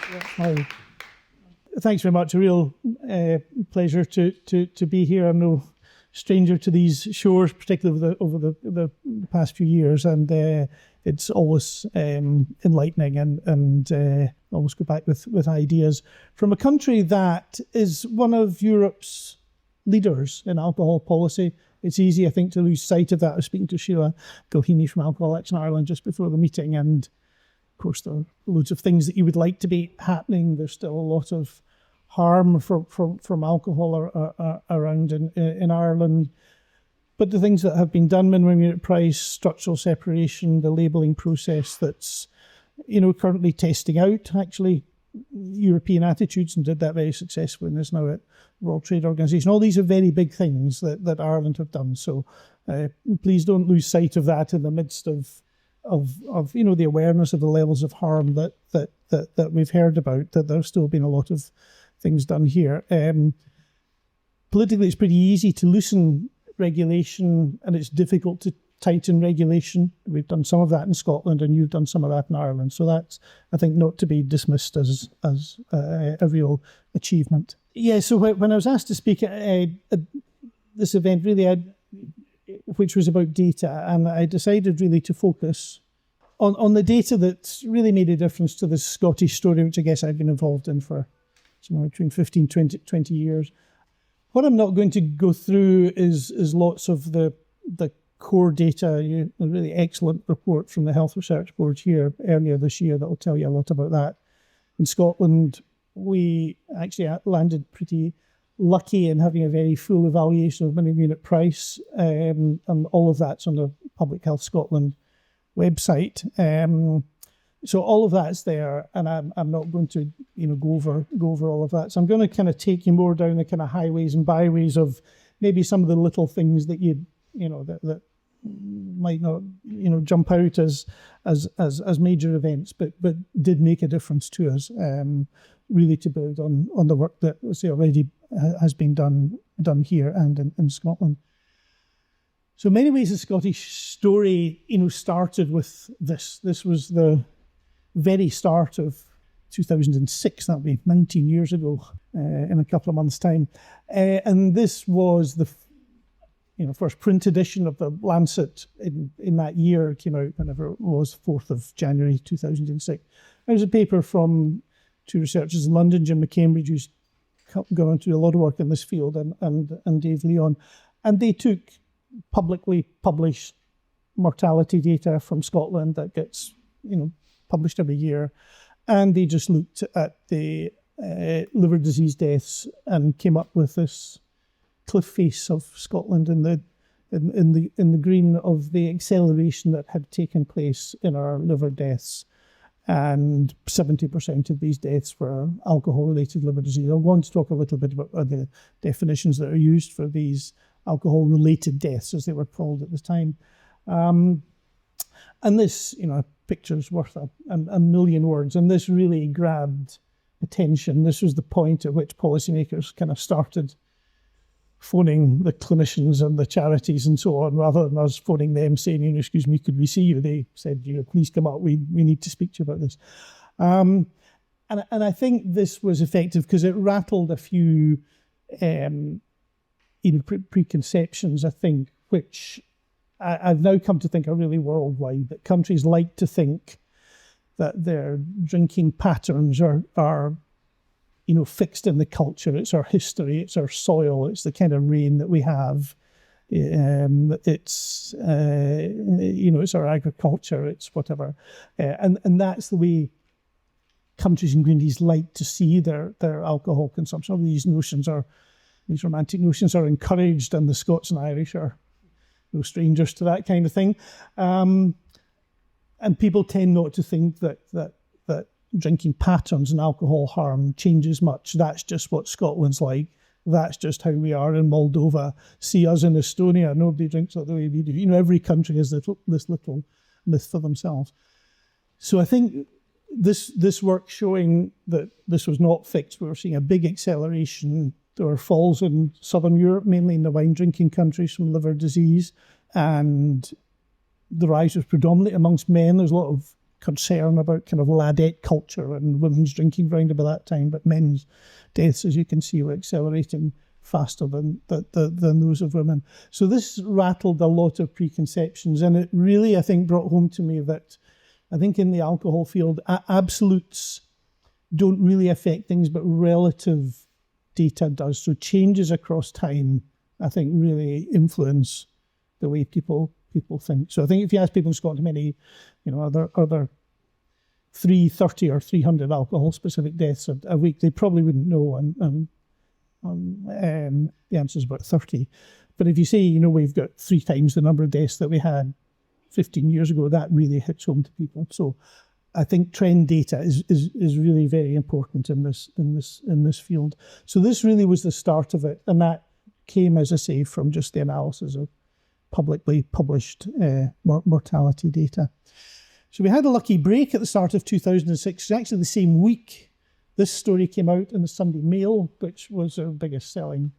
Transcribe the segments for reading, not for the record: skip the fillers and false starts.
Hi. Thanks very much. A real pleasure to be here. I'm no stranger to these shores, particularly over the past few years, and it's always enlightening and always go back with ideas from a country that is one of Europe's leaders in alcohol policy. It's easy, I think, to lose sight of that. I was speaking to Sheila Gilheeney from Alcohol Action Ireland just before the meeting, and of course there are loads of things that you would like to be happening. There's still a lot of harm from alcohol around in Ireland. But the things that have been done, minimum unit price, structural separation, the labelling process that's currently testing out actually European attitudes and did that very successfully and is now at World Trade Organization. All these are very big things that Ireland have done. So please don't lose sight of that in the midst of the awareness of the levels of harm that we've heard about, that there's still been a lot of things done here. Politically, it's pretty easy to loosen regulation and it's difficult to tighten regulation. We've done some of that in Scotland and you've done some of that in Ireland. So that's, I think, not to be dismissed as a real achievement. Yeah, so when I was asked to speak at this event, really, which was about data, and I decided really to focus on the data that's really made a difference to the Scottish story, which I guess I've been involved in for somewhere between 15, 20 years. What I'm not going to go through is lots of the core data. A really excellent report from the Health Research Board here earlier this year that will tell you a lot about that. In Scotland, we actually landed pretty lucky in having a very full evaluation of minimum unit price, and all of that's on the Public Health Scotland website. So all of that's there, and I'm not going to go over all of that. So I'm going to kind of take you more down the kind of highways and byways of maybe some of the little things that that might not jump out as major events, but did make a difference to us. Really to build on the work that already has been done here and in Scotland. So in many ways the Scottish story started with this. This was the very start of 2006, that'll be 19 years ago in a couple of months' time. And this was the first print edition of the Lancet in that year. It came out whenever it was, 4th of January 2006. It was a paper from two researchers in London, Jim McCambridge, who's gone on to do a lot of work in this field, and Dave Leon. And they took publicly published mortality data from Scotland that gets published every year, and they just looked at the liver disease deaths and came up with this cliff face of Scotland in the green of the acceleration that had taken place in our liver deaths. And 70% of these deaths were alcohol-related liver disease. I want to talk a little bit about the definitions that are used for these alcohol-related deaths, as they were called at the time. And this, a picture's worth a million words, and this really grabbed attention. This was the point at which policymakers kind of started phoning the clinicians and the charities and so on, rather than us phoning them saying, excuse me, could we see you? They said, please come up, we need to speak to you about this. And I think this was effective because it rattled a few preconceptions, I think, which I've now come to think are really worldwide, that countries like to think that their drinking patterns are fixed in the culture. It's our history, it's our soil, it's the kind of rain that we have. It's our agriculture, it's whatever. And that's the way countries and communities like to see their alcohol consumption. All these romantic notions are encouraged, and the Scots and Irish are no strangers to that kind of thing. And people tend not to think that drinking patterns and alcohol harm changes much. That's just what Scotland's like. That's just how we are in Moldova. See us in Estonia. Nobody drinks like the way we do. Every country has this little myth for themselves. So I think this work showing that this was not fixed. We were seeing a big acceleration. There were falls in Southern Europe, mainly in the wine-drinking countries, from liver disease. And the rise was predominantly amongst men. There's a lot of concern about kind of ladette culture and women's drinking round about that time, but men's deaths, as you can see, were accelerating faster than those of women. So this rattled a lot of preconceptions, and it really, I think, brought home to me that I think in the alcohol field, absolutes don't really affect things, but relative data does. So changes across time, I think, really influence the way people think. So I think if you ask people in Scotland how many, other 330 or 300 alcohol-specific deaths a week, they probably wouldn't know, and the answer is about 30. But if you say, we've got 3 times the number of deaths that we had 15 years ago, that really hits home to people. So I think trend data is really very important in this field. So this really was the start of it, and that came, as I say, from just the analysis of publicly published mortality data. So we had a lucky break at the start of 2006. It's actually the same week this story came out in the Sunday Mail, which was our biggest selling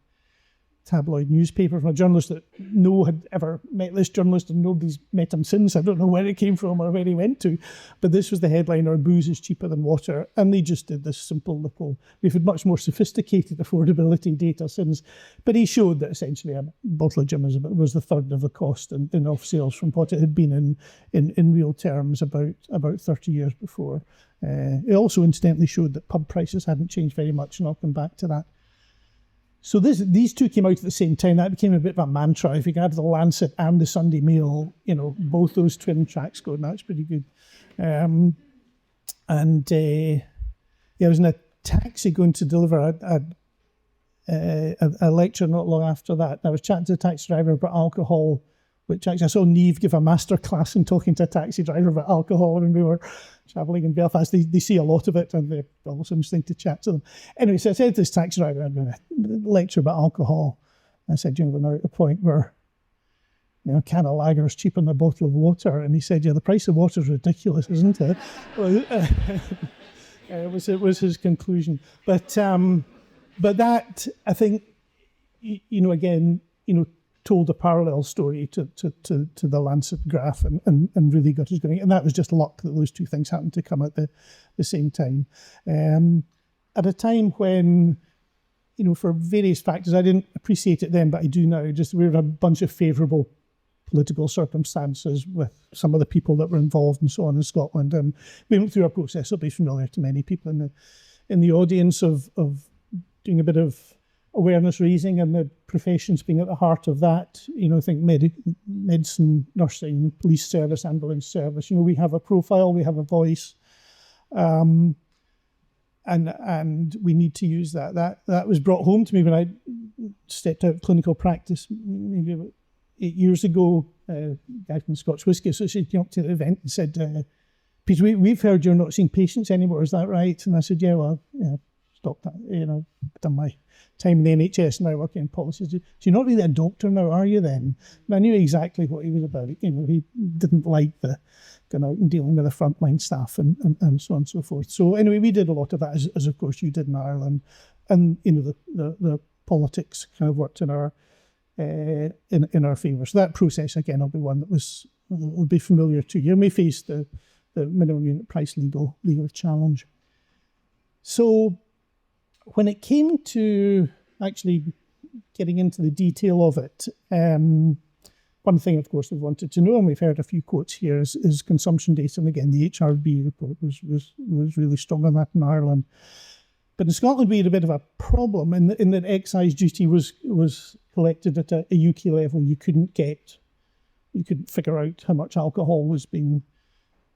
tabloid newspaper, from a journalist that no had ever met this journalist, and nobody's met him since. I don't know where it came from or where he went to, but this was the headline: "Our booze is cheaper than water." And they just did this simple little, we've had much more sophisticated affordability data since, but he showed that essentially a bottle of gin was a third of the cost in off sales from what it had been in real terms about 30 years before. It also incidentally showed that pub prices hadn't changed very much, and I'll come back to that. So these two came out at the same time. That became a bit of a mantra. If you could have the Lancet and the Sunday Mail, both those twin tracks going, that's pretty good. I was in a taxi going to deliver a lecture not long after that. I was chatting to the taxi driver about alcohol, which actually I saw Niamh give a master class in talking to a taxi driver about alcohol when we were travelling in Belfast. They see a lot of it, and they're almost interesting to chat to them. Anyway, so I said to this taxi driver, I'm going to lecture about alcohol. I said, we're now at the point where a can of lager is cheaper than a bottle of water. And he said, the price of water is ridiculous, isn't it? It was his conclusion. But that, I think, again, told a parallel story to the Lancet graph and really got us going. And that was just luck that those two things happened to come at the same time. At a time when, for various factors, I didn't appreciate it then, but I do now, just we had a bunch of favourable political circumstances with some of the people that were involved and so on in Scotland. And we went through a process that'll be familiar to many people in the audience of doing a bit of awareness raising, and the professions being at the heart of that. I think medicine, nursing, police service, ambulance service. We have a profile, we have a voice, and we need to use that. That was brought home to me when I stepped out of clinical practice maybe about 8 years ago. A guy from the Scotch Whisky Association came up to the event and said, "Peter, we've heard you're not seeing patients anymore. Is that right?" And I said, "Yeah, stop that. I've done my time in the NHS, now working in policies. So you're not really a doctor now, are you then?" And I knew exactly what he was about. He didn't like the going out and dealing with the frontline staff and so on and so forth. So anyway, we did a lot of that, as of course you did in Ireland. And the politics kind of worked in our favour. So that process again will be one that will be familiar to you. You may face the minimum unit price legal challenge. So when it came to actually getting into the detail of it, one thing, of course, we wanted to know, and we've heard a few quotes here, is consumption data. And again, the HRB report was really strong on that in Ireland. But in Scotland, we had a bit of a problem in that excise duty was collected at a UK level. You couldn't figure out how much alcohol was being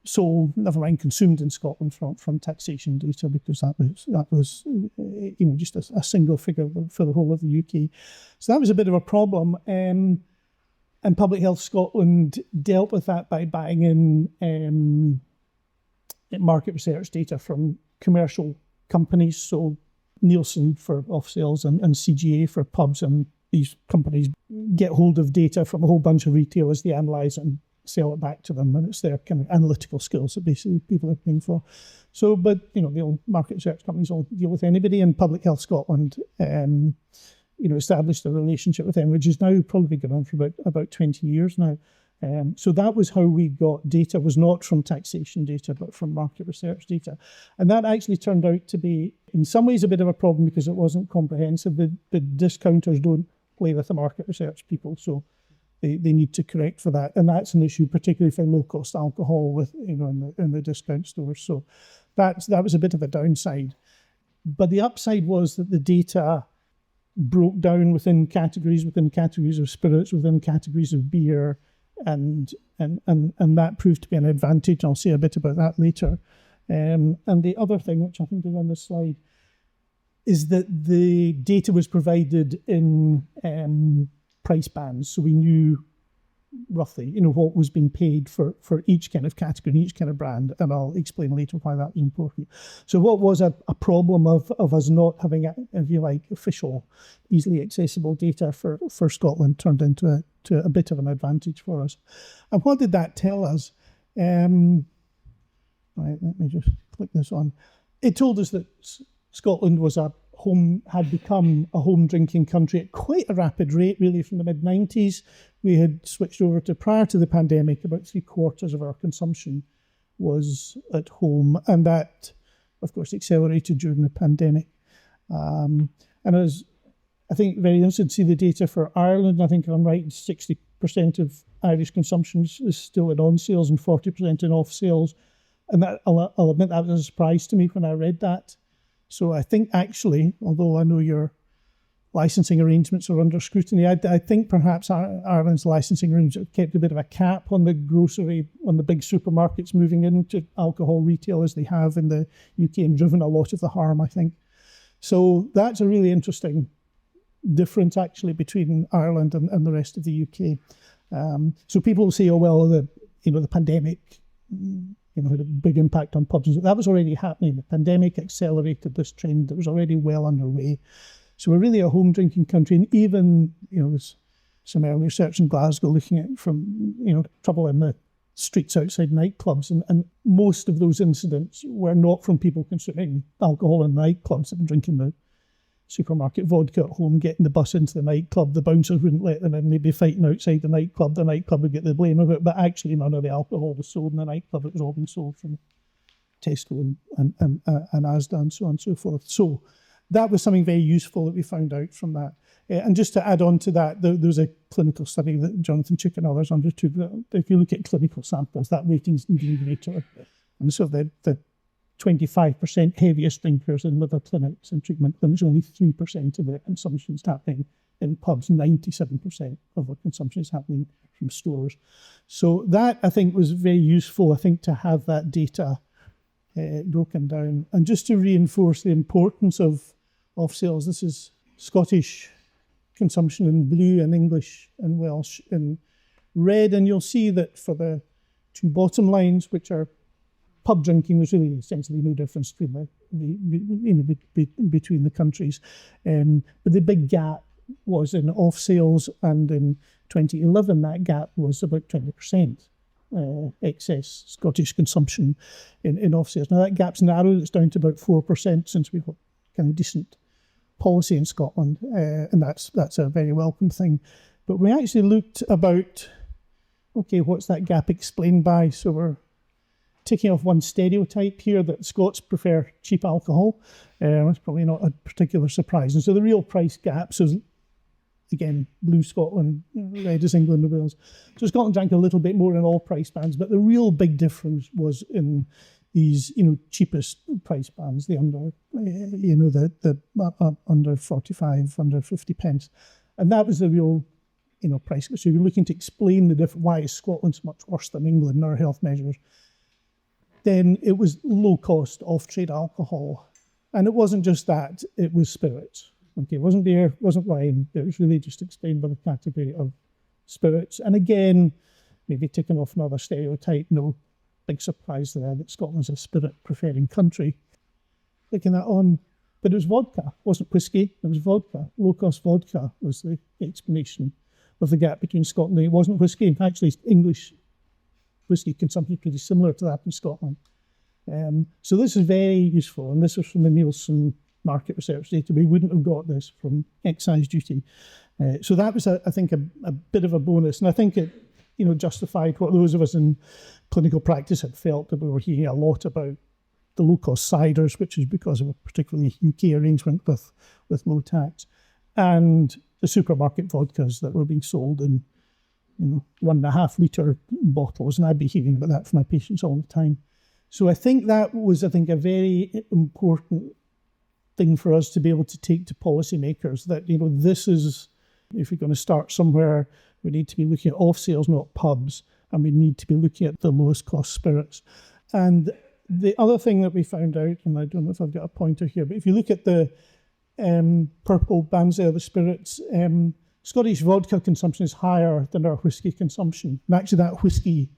sold, never mind consumed in Scotland from taxation data, because that was just a single figure for the whole of the UK. So that was a bit of a problem. And Public Health Scotland dealt with that by buying in market research data from commercial companies, so Nielsen for off sales and CGA for pubs, and these companies get hold of data from a whole bunch of retailers, they analyse it and sell it back to them, and it's their kind of analytical skills that basically people are paying for. So, but the old market research companies will deal with anybody, and Public Health Scotland established a relationship with them, which is now probably going on for about 20 years now. So that was how we got data, was not from taxation data, but from market research data. And that actually turned out to be, in some ways, a bit of a problem because it wasn't comprehensive. The discounters don't play with the market research people, so they need to correct for that. And that's an issue, particularly for low-cost alcohol with, in the discount stores. So that was a bit of a downside. But the upside was that the data broke down within categories of spirits, within categories of beer, and that proved to be an advantage. I'll say a bit about that later. And the other thing, which I think is on this slide, is that the data was provided in price bands, so we knew roughly, what was being paid for each kind of category, each kind of brand, and I'll explain later why that was important. So what was a problem of us not having, if you like, official, easily accessible data for Scotland turned into a bit of an advantage for us. And what did that tell us? Right, let me just click this on. It told us that Scotland had become a home drinking country at quite a rapid rate, really, from the mid-90s. We had switched over to, prior to the pandemic, about 3/4 of our consumption was at home, and that, of course, accelerated during the pandemic. And as I think very interested to see the data for Ireland, I think if I'm right, 60% of Irish consumption is still in on sales and 40% in off sales. And that, I'll admit that was a surprise to me when I read that. So I think actually, although I know your licensing arrangements are under scrutiny, I think perhaps Ireland's licensing arrangements kept a bit of a cap on the grocery, on the big supermarkets moving into alcohol retail as they have in the UK, and driven a lot of the harm, I think. So that's a really interesting difference actually between Ireland and the rest of the UK. So people will say, oh well, the pandemic had a big impact on pubs. That was already happening. The pandemic accelerated this trend that was already well underway. So we're really a home drinking country, and even there's some early research in Glasgow looking at from trouble in the streets outside nightclubs, and most of those incidents were not from people consuming alcohol in nightclubs. They've been drinking the supermarket vodka at home, getting the bus into the nightclub. The bouncers wouldn't let them in. They'd be fighting outside the nightclub. The nightclub would get the blame of it, but actually none of the alcohol was sold in the nightclub. It was all being sold from Tesco and Asda and so on and so forth. So that was something very useful that we found out from that. And just to add on to that, there's a clinical study that Jonathan Chick and others undertook. If you look at clinical samples, that rating's even greater. And so the 25% heaviest drinkers in liver clinics and treatment clinics, only 3% of their consumption is happening in pubs. 97% of their consumption is happening from stores. So that, I think, was very useful, to have that data broken down. And just to reinforce the importance of sales, this is Scottish consumption in blue and English and Welsh in red. And you'll see that for the two bottom lines, which are pub drinking, there's really essentially no difference between between the countries. But the big gap was in off sales, and in 2011 that gap was about 20%. Excess Scottish consumption in off sales. Now that gap's narrowed; it's down to about 4% since we've got kind of decent policy in Scotland, and that's a very welcome thing. But we actually looked about, okay, what's that gap explained by? So we're taking off one stereotype here that Scots prefer cheap alcohol. That's probably not a particular surprise. And so the real price gap, so again, blue Scotland, red is England and Wales. So Scotland drank a little bit more in all price bands, but the real big difference was in these, cheapest price bands, the under, the under 45, under 50 pence. And that was the real, price. So you're looking to explain why is Scotland so much worse than England in our health measures. Then it was low-cost off-trade alcohol. And it wasn't just that, it was spirits. Okay, it wasn't beer, it wasn't wine. It was really just explained by the category of spirits. And again, maybe taking off another stereotype, no big surprise there that Scotland's a spirit-preferring country. Clicking that on. But it was vodka, it wasn't whiskey, it was vodka. Low-cost vodka was the explanation of the gap between Scotland and it wasn't whiskey. Actually, English whiskey consumption is pretty similar to that in Scotland. So this is very useful, and this was from the Nielsen market research data. We wouldn't have got this from excise duty. So that was, I think, a bit of a bonus. And I think it justified what those of us in clinical practice had felt, that we were hearing a lot about the low-cost ciders, which is because of a particularly UK arrangement with low tax, and the supermarket vodkas that were being sold in 1.5 litre bottles, and I'd be hearing about that from my patients all the time. So I think that was, a very important thing for us to be able to take to policymakers, that, this is, if we're going to start somewhere, we need to be looking at off sales, not pubs, and we need to be looking at the lowest cost spirits. And the other thing that we found out, and I don't know if I've got a pointer here, but if you look at the purple Banzer, the spirits, Scottish vodka consumption is higher than our whisky consumption. And actually that whisky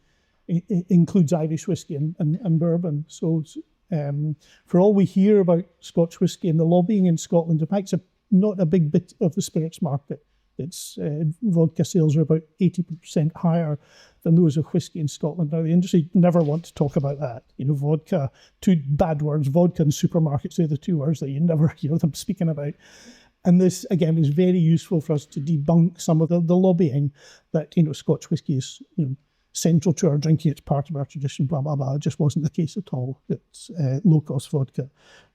includes Irish whisky and bourbon. So for all we hear about Scotch whisky and the lobbying in Scotland, in fact, it's not a big bit of the spirits market. It's vodka sales are about 80% higher than those of whisky in Scotland. Now, the industry never want to talk about that. Vodka, two bad words, vodka and supermarkets, they're the two words that you never hear them speaking about. And this, again, is very useful for us to debunk some of the lobbying that, Scotch whisky is central to our drinking, it's part of our tradition, blah, blah, blah. It just wasn't the case at all. It's low-cost vodka,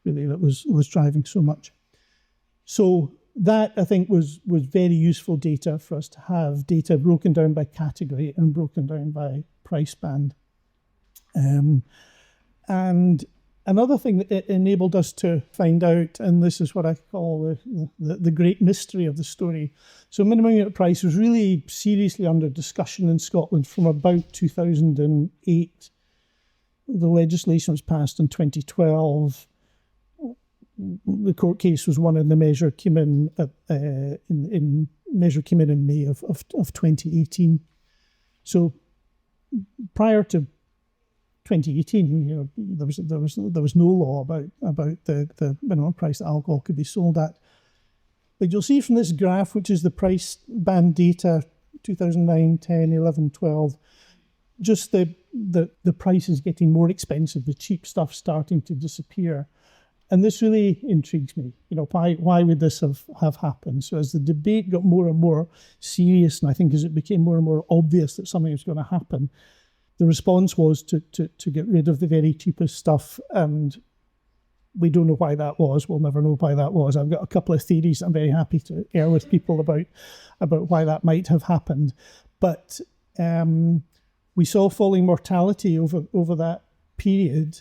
really, that was driving so much. So that, I think, was very useful data for us to have, data broken down by category and broken down by price band. And another thing that it enabled us to find out, and this is what I call the great mystery of the story. So minimum unit price was really seriously under discussion in Scotland from about 2008. The legislation was passed in 2012. The court case was won, and the measure came in in May of 2018. So prior to 2018, there was no law about the minimum price that alcohol could be sold at. But you'll see from this graph, which is the price band data, 2009, 10, 11, 12, just the price is getting more expensive, the cheap stuff starting to disappear. And this really intrigues me. Why would this have happened? So as the debate got more and more serious, and I think as it became more and more obvious that something was going to happen, the response was to get rid of the very cheapest stuff. And we don't know why that was. We'll never know why that was. I've got a couple of theories I'm very happy to air with people about why that might have happened. But we saw falling mortality over that period.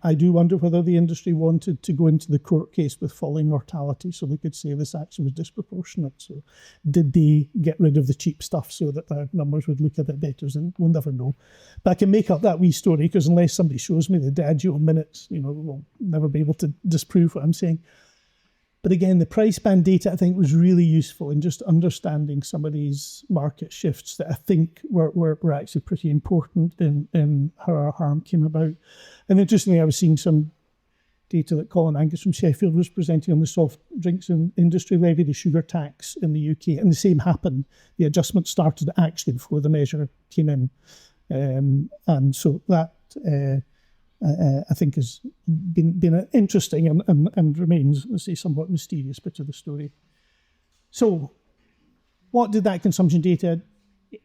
I do wonder whether the industry wanted to go into the court case with falling mortality so they could say this action was disproportionate. So did they get rid of the cheap stuff so that their numbers would look a bit better? And we'll never know. But I can make up that wee story, because unless somebody shows me the Diageo minutes, we'll never be able to disprove what I'm saying. But again, the price band data, I think, was really useful in just understanding some of these market shifts that I think were actually pretty important in how our harm came about. And interestingly, I was seeing some data that Colin Angus from Sheffield was presenting on the soft drinks industry levy, the sugar tax in the UK. And the same happened. The adjustment started actually before the measure came in. And so that... I think has been interesting and remains, let's say, somewhat mysterious bit of the story. So what did that consumption data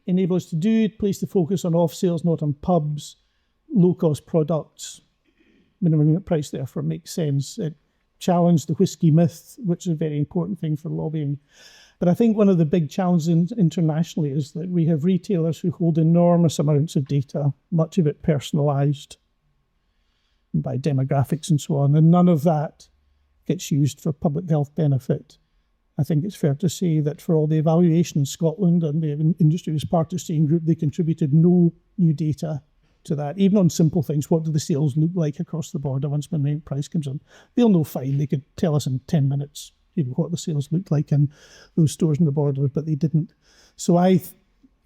enable us to do? It placed the focus on off sales, not on pubs, low-cost products. Minimum unit price, therefore, makes sense. It challenged the whisky myth, which is a very important thing for lobbying. But I think one of the big challenges internationally is that we have retailers who hold enormous amounts of data, much of it personalised by demographics and so on, and none of that gets used for public health benefit. I think it's fair to say that for all the evaluation in Scotland, and the industry was part of the steering group, they contributed no new data to that. Even on simple things, what do the sales look like across the border once minimum price comes in? They'll know fine. They could tell us in 10 minutes what the sales looked like in those stores on the border, but they didn't. So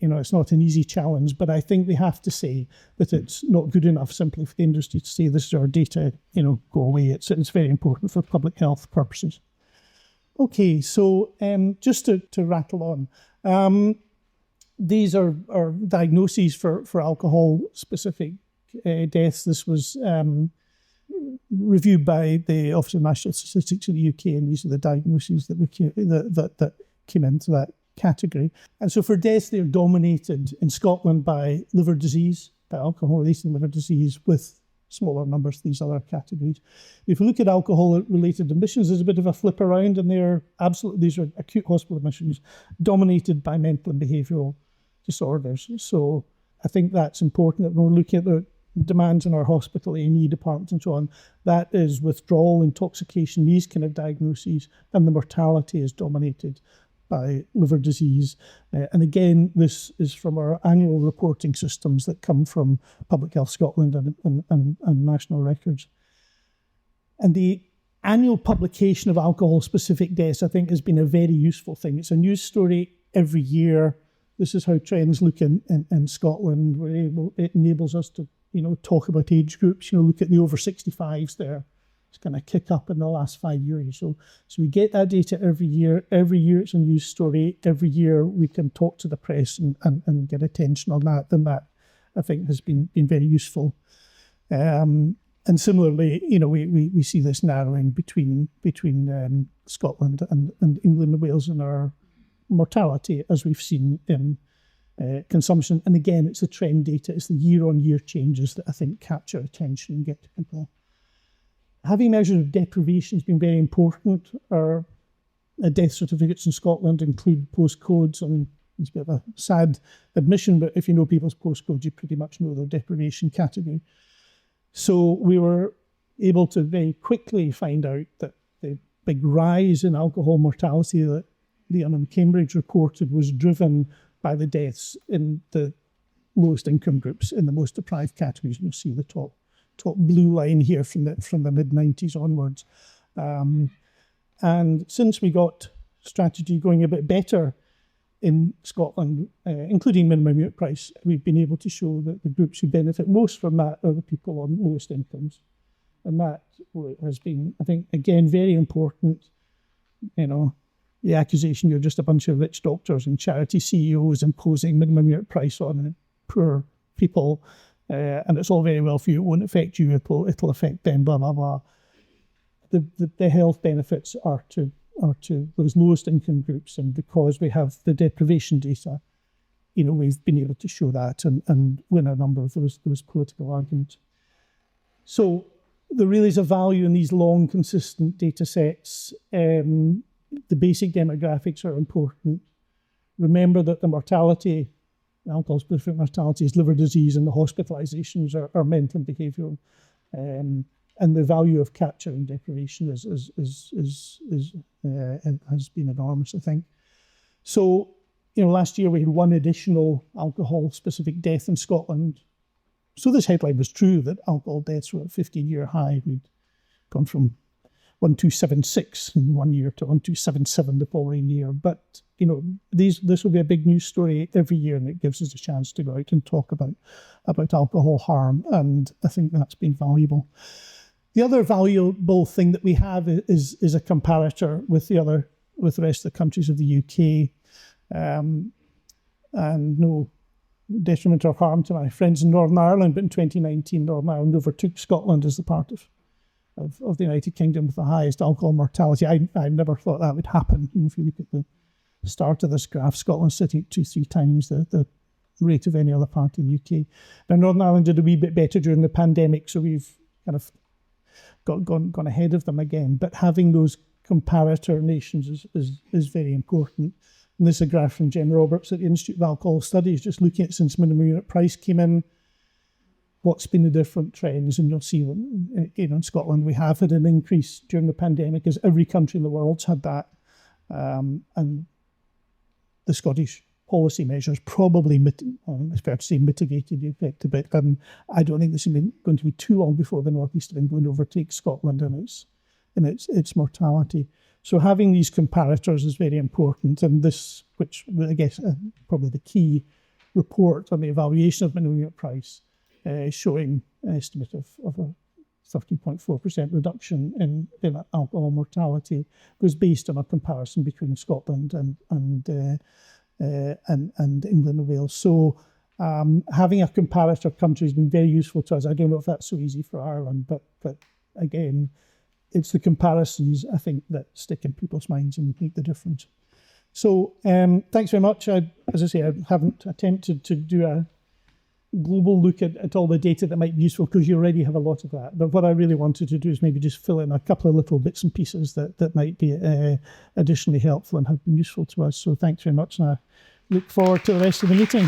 it's not an easy challenge, but I think we have to say that it's not good enough simply for the industry to say this is our data, go away. It's very important for public health purposes. Okay, so just to rattle on, these are diagnoses for alcohol-specific deaths. This was reviewed by the Office of National Statistics in the UK, and these are the diagnoses that came into that category. And so for deaths, they're dominated in Scotland by liver disease, by alcohol-related liver disease, with smaller numbers for these other categories. If you look at alcohol-related admissions, there's a bit of a flip around, and these are acute hospital admissions dominated by mental and behavioural disorders. So I think that's important that when we're looking at the demands in our hospital, A&E departments and so on, that is withdrawal, intoxication, these kind of diagnoses, and the mortality is dominated by liver disease. And again, this is from our annual reporting systems that come from Public Health Scotland and national records. And the annual publication of alcohol-specific deaths, I think, has been a very useful thing. It's a news story every year. This is how trends look in Scotland. It enables us to, talk about age groups, look at the over 65s there. It's kind of kick up in the last 5 years. So we get that data every year. Every year it's a news story. Every year we can talk to the press and get attention on that. And that, I think, has been very useful. And similarly, we see this narrowing between Scotland and England and Wales in our mortality, as we've seen in consumption. And again, it's the trend data. It's the year-on-year changes that I think capture attention and get to people. Having measures of deprivation has been very important. Our death certificates in Scotland include postcodes, and it's a bit of a sad admission, but if you know people's postcodes, you pretty much know their deprivation category. So we were able to very quickly find out that the big rise in alcohol mortality that Leon and Cambridge reported was driven by the deaths in the lowest income groups, in the most deprived categories. You'll see the top blue line here from the mid-90s onwards. And since we got strategy going a bit better in Scotland, including minimum unit price, we've been able to show that the groups who benefit most from that are the people on lowest incomes. And that has been, I think, again, very important. The accusation you're just a bunch of rich doctors and charity CEOs imposing minimum unit price on poor people, and it's all very well for you, it won't affect you, it'll affect them, blah, blah, blah. The health benefits are to those lowest income groups, and because we have the deprivation data, we've been able to show that and win a number of those political arguments. So there really is a value in these long, consistent data sets. The basic demographics are important. Remember that the mortality, alcohol-specific mortality, is liver disease, and the hospitalizations are mental and behavioural. And the value of capturing deprivation has been enormous, I think. So, last year we had one additional alcohol-specific death in Scotland. So this headline was true, that alcohol deaths were at a 15-year high. We'd gone from 1276 in 1 year to 1277 the following year. But, this will be a big news story every year, and it gives us a chance to go out and talk about alcohol harm, and I think that's been valuable. The other valuable thing that we have is a comparator with the rest of the countries of the UK. And no detriment or harm to my friends in Northern Ireland, but in 2019, Northern Ireland overtook Scotland as the part of the United Kingdom with the highest alcohol mortality. I never thought that would happen. If you look at the start of this graph, Scotland's sitting at 2-3 times the rate of any other part of the UK. Now, Northern Ireland did a wee bit better during the pandemic, so we've kind of gone ahead of them again. But having those comparator nations is very important. And this is a graph from Jen Roberts at the Institute of Alcohol Studies, just looking at since minimum unit price came in, what's been the different trends, and you'll see that in Scotland we have had an increase during the pandemic, as every country in the world's had that, and the Scottish policy measures probably, it's fair to say, mitigated the effect a bit. I don't think this is going to be too long before the northeast of England overtakes Scotland in its mortality. So having these comparators is very important, and this, which I guess probably the key report on the evaluation of minimum unit price, showing an estimate of a 30.4% reduction in alcohol mortality, was based on a comparison between Scotland and England and Wales. So having a comparator country has been very useful to us. I don't know if that's so easy for Ireland, but again, it's the comparisons, I think, that stick in people's minds and make the difference. So thanks very much. As I say, I haven't attempted to do a global look at all the data that might be useful, because you already have a lot of that. But what I really wanted to do is maybe just fill in a couple of little bits and pieces that might be additionally helpful and have been useful to us. So thanks very much, and I look forward to the rest of the meeting.